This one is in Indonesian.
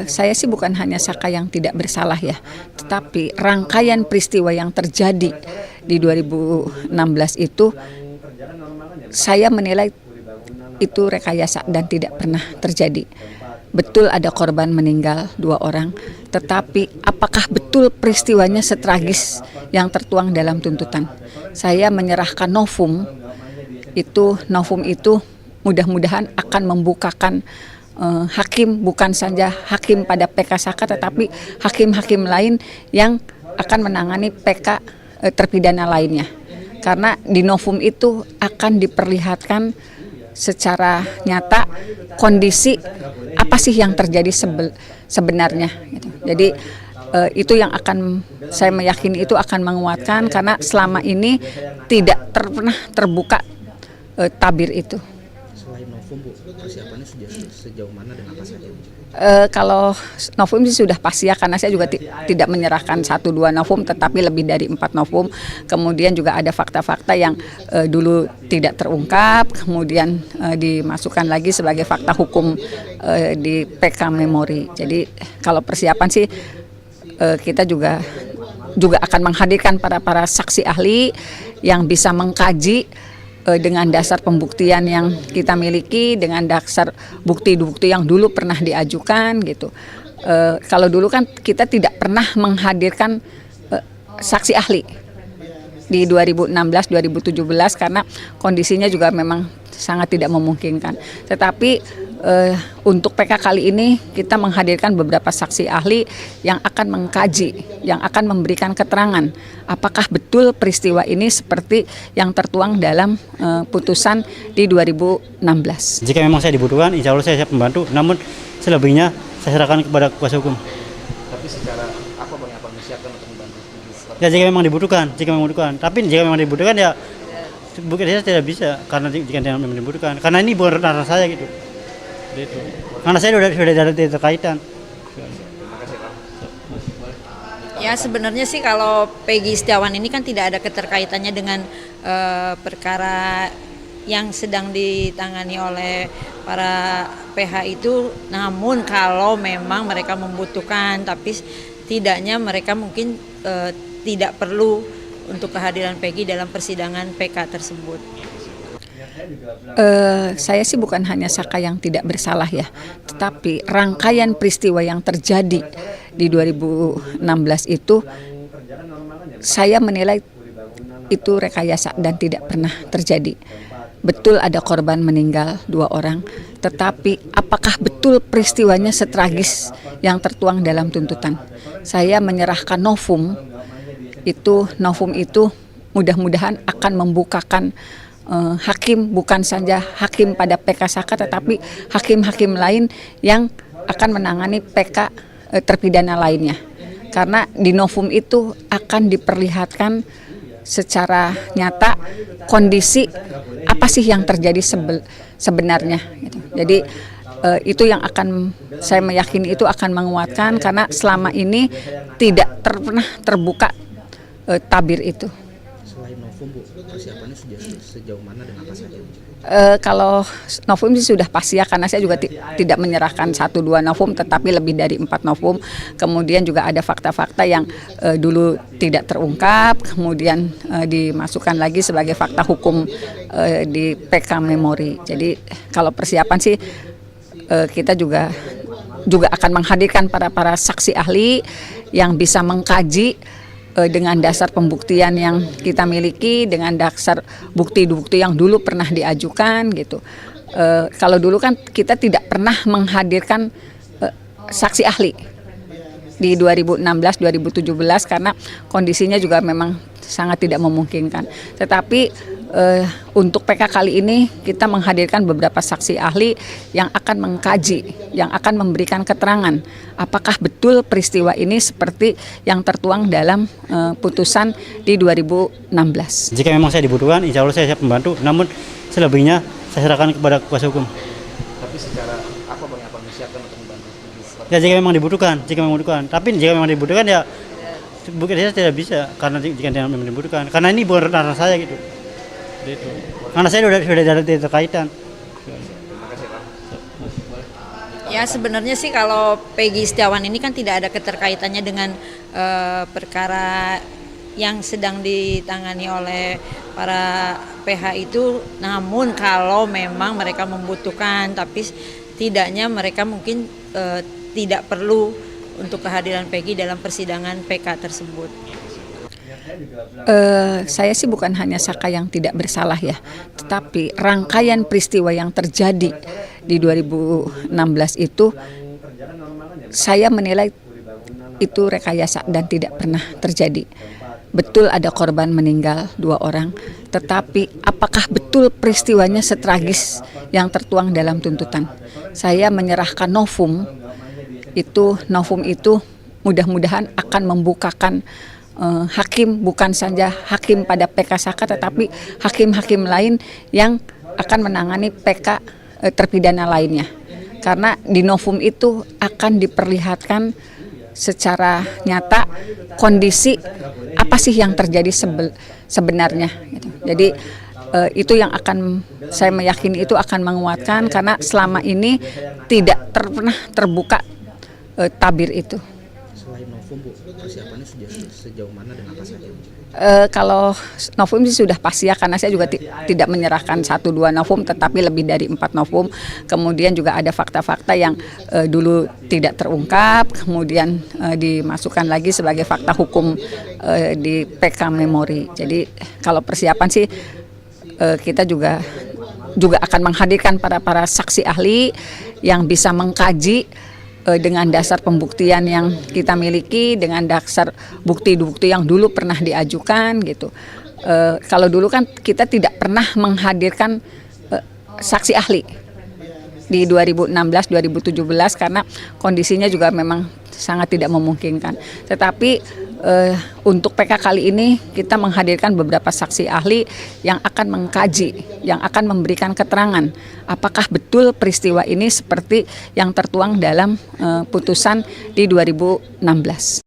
Saya sih bukan hanya Saka yang tidak bersalah ya, tetapi rangkaian peristiwa yang terjadi di 2016 itu saya menilai itu rekayasa dan tidak pernah terjadi. Betul ada korban meninggal 2 orang, tetapi apakah betul peristiwanya setragis yang tertuang dalam tuntutan? Saya menyerahkan novum itu mudah-mudahan akan membukakan hakim, bukan saja hakim pada PK Saka tetapi hakim-hakim lain yang akan menangani PK terpidana lainnya. Karena di novum itu akan diperlihatkan secara nyata kondisi apa sih yang terjadi sebenarnya gitu. Jadi itu yang akan saya meyakini itu akan menguatkan karena selama ini tidak pernah terbuka tabir itu. Selain novum, Bu, persiapannya sejauh mana dan apa saja? Kalau novum sih sudah pasti ya, karena saya juga tidak menyerahkan 1-2 novum tetapi lebih dari 4 novum. Kemudian juga ada fakta-fakta yang dulu tidak terungkap, kemudian dimasukkan lagi sebagai fakta hukum di PK Memori. Jadi kalau persiapan sih kita juga akan menghadirkan para saksi ahli yang bisa mengkaji dengan dasar pembuktian yang kita miliki, dengan dasar bukti-bukti yang dulu pernah diajukan gitu. Kalau dulu kan kita tidak pernah menghadirkan saksi ahli di 2016-2017 karena kondisinya juga memang sangat tidak memungkinkan. Tetapi untuk PK kali ini kita menghadirkan beberapa saksi ahli yang akan mengkaji, yang akan memberikan keterangan apakah betul peristiwa ini seperti yang tertuang dalam putusan di 2016. Jika memang saya dibutuhkan, insya Allah saya siap membantu, namun selebihnya saya serahkan kepada kuasa hukum. Tapi secara apa Bang yang menyiapkan untuk membantu? Ya jika memang dibutuhkan, tapi jika memang dibutuhkan ya bukan saya tidak bisa karena jika memang dibutuhkan, karena ini bukan ranah saya gitu. Itu. Karena saya sudah ada terkaitan. Ya sebenarnya sih kalau Peggy Setiawan ini kan tidak ada keterkaitannya dengan perkara yang sedang ditangani oleh para PH itu. Namun kalau memang mereka membutuhkan, tapi tidaknya mereka mungkin tidak perlu untuk kehadiran Peggy dalam persidangan PK tersebut. Saya sih bukan hanya Saka yang tidak bersalah ya, tetapi rangkaian peristiwa yang terjadi di 2016 itu saya menilai itu rekayasa dan tidak pernah terjadi. Betul ada korban meninggal 2 orang, tetapi apakah betul peristiwanya setragis yang tertuang dalam tuntutan? Saya menyerahkan novum itu mudah-mudahan akan membukakan hakim, bukan saja hakim pada PK Saka tetapi hakim-hakim lain yang akan menangani PK terpidana lainnya. Karena di novum itu akan diperlihatkan secara nyata kondisi apa sih yang terjadi sebenarnya gitu. Jadi itu yang akan saya meyakini itu akan menguatkan karena selama ini tidak pernah terbuka tabir itu. Selain novum, Bu, persiapannya sejauh mana dan apa saja? Kalau novum sih sudah pasti ya, karena saya juga tidak menyerahkan 1-2 novum tetapi lebih dari 4 novum. Kemudian juga ada fakta-fakta yang dulu tidak terungkap, kemudian dimasukkan lagi sebagai fakta hukum di PK Memori. Jadi kalau persiapan sih kita juga akan menghadirkan para saksi ahli yang bisa mengkaji dengan dasar pembuktian yang kita miliki, dengan dasar bukti-bukti yang dulu pernah diajukan gitu. Kalau dulu kan kita tidak pernah menghadirkan saksi ahli di 2016-2017 karena kondisinya juga memang sangat tidak memungkinkan. Tetapi untuk PK kali ini kita menghadirkan beberapa saksi ahli yang akan mengkaji, yang akan memberikan keterangan apakah betul peristiwa ini seperti yang tertuang dalam putusan di 2016. Jika memang saya dibutuhkan, insya Allah saya siap membantu, namun selebihnya saya serahkan kepada kuasa hukum. Tapi secara apa Bang yang menyiapkan untuk membantu? Ya jika memang dibutuhkan, tapi jika memang dibutuhkan ya bukan saya tidak bisa karena jika memang dibutuhkan, karena ini bukan ranah saya gitu. Itu. Karena saya sudah ada terkaitan. Ya sebenarnya sih kalau Peggy Setiawan ini kan tidak ada keterkaitannya dengan perkara yang sedang ditangani oleh para PH itu. Namun kalau memang mereka membutuhkan, tapi tidaknya mereka mungkin tidak perlu untuk kehadiran Peggy dalam persidangan PK tersebut. Saya sih bukan hanya Saka yang tidak bersalah ya, tetapi rangkaian peristiwa yang terjadi di 2016 itu saya menilai itu rekayasa dan tidak pernah terjadi. Betul ada korban meninggal 2 orang, tetapi apakah betul peristiwanya setragis yang tertuang dalam tuntutan? Saya menyerahkan novum itu mudah-mudahan akan membukakan hakim, bukan saja hakim pada PK Saka, tetapi hakim-hakim lain yang akan menangani PK terpidana lainnya. Karena di novum itu akan diperlihatkan secara nyata kondisi apa sih yang terjadi sebenarnya. Gitu. Jadi itu yang akan saya meyakini itu akan menguatkan, karena selama ini tidak pernah terbuka tabir itu. Selain novum Bu, persiapannya sudah sejauh mana dan apa saja? Kalau novum sih sudah pasti ya, karena saya juga tidak menyerahkan 1-2 novum, tetapi lebih dari 4 novum. Kemudian juga ada fakta-fakta yang dulu tidak terungkap, kemudian dimasukkan lagi sebagai fakta hukum di PK Memori. Jadi kalau persiapan sih kita juga akan menghadirkan para saksi ahli yang bisa mengkaji dengan dasar pembuktian yang kita miliki, dengan dasar bukti-bukti yang dulu pernah diajukan gitu. Kalau dulu kan kita tidak pernah menghadirkan saksi ahli di 2016-2017 karena kondisinya juga memang sangat tidak memungkinkan. Tetapi untuk PK kali ini kita menghadirkan beberapa saksi ahli yang akan mengkaji, yang akan memberikan keterangan apakah betul peristiwa ini seperti yang tertuang dalam putusan di 2016.